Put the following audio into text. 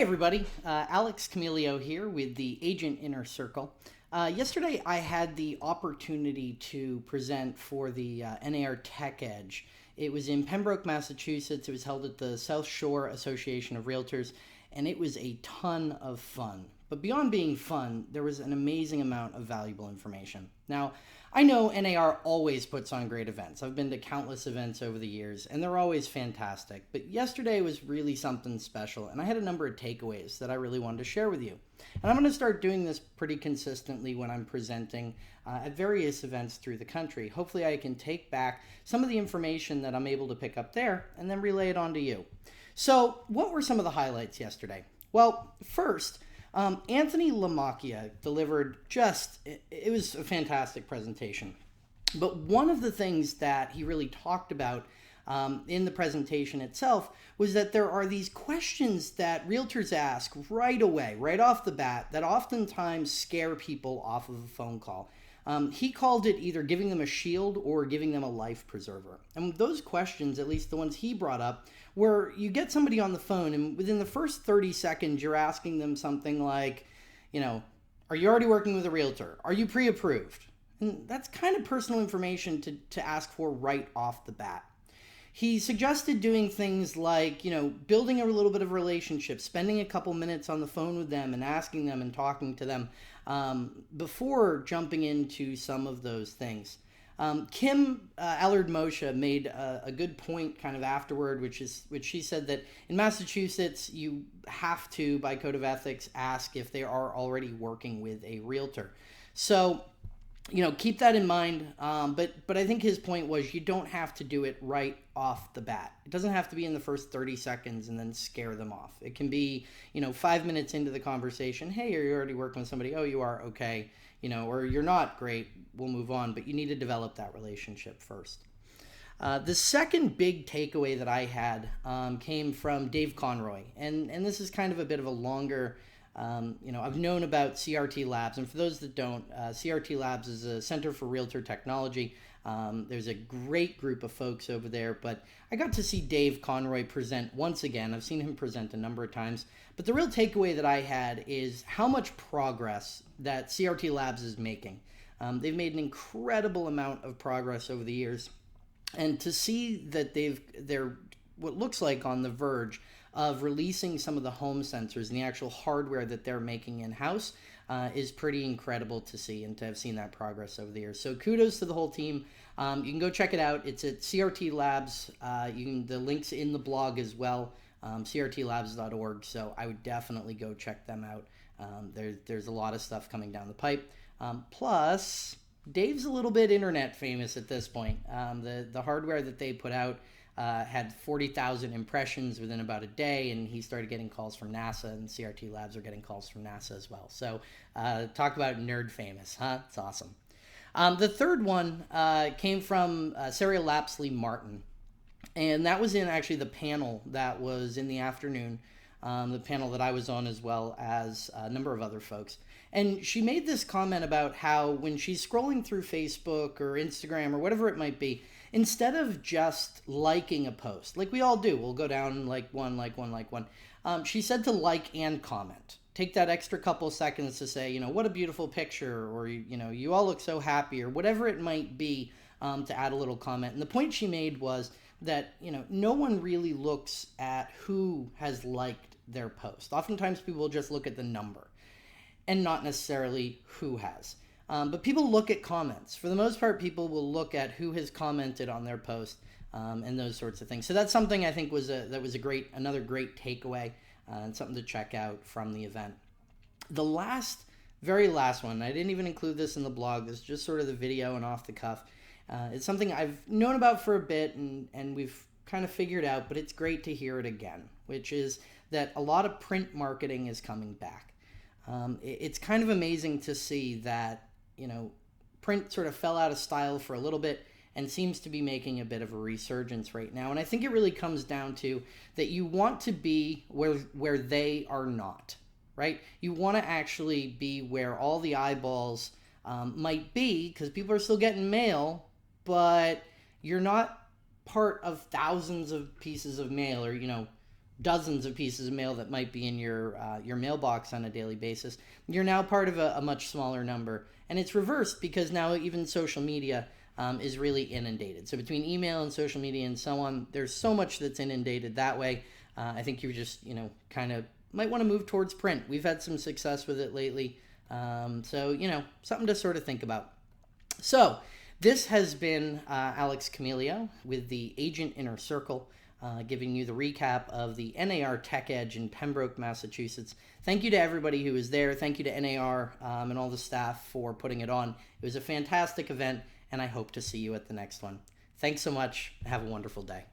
Hey everybody, Alex Camilio here with the Agent Inner Circle. Yesterday I had the opportunity to present for the NAR Tech Edge. It was in Pembroke, Massachusetts. It was held at the South Shore Association of Realtors, and it was a ton of fun. But beyond being fun, there was an amazing amount of valuable information. Now, I know NAR always puts on great events. I've been to countless events over the years, and they're always fantastic. But yesterday was really something special, and I had a number of takeaways that I really wanted to share with you. And I'm going to start doing this pretty consistently when I'm presenting at various events through the country. Hopefully, I can take back some of the information that I'm able to pick up there and then relay it on to you. So, what were some of the highlights yesterday? Well, first, Anthony LaMacchia delivered it was a fantastic presentation. But one of the things that he really talked about in the presentation itself was that there are these questions that realtors ask right away, right off the bat, that oftentimes scare people off of a phone call. He called it either giving them a shield or giving them a life preserver. And those questions, at least the ones he brought up, where you get somebody on the phone and within the first 30 seconds, you're asking them something like, are you already working with a realtor? Are you pre-approved? And that's kind of personal information to ask for right off the bat. He suggested doing things like, building a little bit of a relationship, spending a couple minutes on the phone with them and asking them and talking to them before jumping into some of those things. Kim Allard-Moshe made a good point kind of afterward, which she said that in Massachusetts, you have to, by code of ethics, ask if they are already working with a realtor. So, keep that in mind. But I think his point was you don't have to do it right off the bat. It doesn't have to be in the first 30 seconds and then scare them off. It can be, 5 minutes into the conversation. Hey, are you already working with somebody? Oh, you are? Okay. Or you're not, great, we'll move on. But you need to develop that relationship first. The second big takeaway that I had came from Dave Conroy. And this is kind of a bit of a longer I've known about CRT Labs, and for those that don't, CRT Labs is a Center for Realtor Technology. There's a great group of folks over there, but I got to see Dave Conroy present once again. I've seen him present a number of times, but the real takeaway that I had is how much progress that CRT Labs is making. They've made an incredible amount of progress over the years, and to see that they're what looks like on the verge of releasing some of the home sensors and the actual hardware that they're making in-house is pretty incredible to see and to have seen that progress over the years. So kudos to the whole team. You can go check it out. It's at CRT Labs. The link's in the blog as well, crtlabs.org. So I would definitely go check them out. There's a lot of stuff coming down the pipe. Plus, Dave's a little bit internet famous at this point. The hardware that they put out had 40,000 impressions within about a day, and he started getting calls from NASA, and CRT Labs are getting calls from NASA as well. So talk about nerd famous, huh? It's awesome. The third one came from Sarah Lapsley Martin, and that was in actually the panel that was in the afternoon, the panel that I was on as well as a number of other folks. And she made this comment about how when she's scrolling through Facebook or Instagram or whatever it might be, instead of just liking a post, like we all do, we'll go down and like one. She said to like and comment. Take that extra couple seconds to say, what a beautiful picture, or, you all look so happy, or whatever it might be, to add a little comment. And the point she made was that, no one really looks at who has liked their post. Oftentimes people will just look at the number and not necessarily who has. But people look at comments. For the most part, people will look at who has commented on their post and those sorts of things. So that's something I think was another great takeaway and something to check out from the event. The very last one, I didn't even include this in the blog. This is just sort of the video and off the cuff. It's something I've known about for a bit and we've kind of figured out, but it's great to hear it again, which is that a lot of print marketing is coming back. It's kind of amazing to see that print sort of fell out of style for a little bit and seems to be making a bit of a resurgence right now. And I think it really comes down to that you want to be where they are not, right? You want to actually be where all the eyeballs might be, because people are still getting mail, but you're not part of thousands of pieces of mail or, dozens of pieces of mail that might be in your mailbox on a daily basis. You're now part of a much smaller number, and it's reversed because now even social media is really inundated. So between email and social media and so on, there's so much that's inundated that way. I think you just kind of might want to move towards print. We've had some success with it lately, so something to sort of think about. So this has been Alex Camilio with the Agent Inner Circle, giving you the recap of the NAR Tech Edge in Pembroke, Massachusetts. Thank you to everybody who was there. Thank you to NAR and all the staff for putting it on. It was a fantastic event, and I hope to see you at the next one. Thanks so much. Have a wonderful day.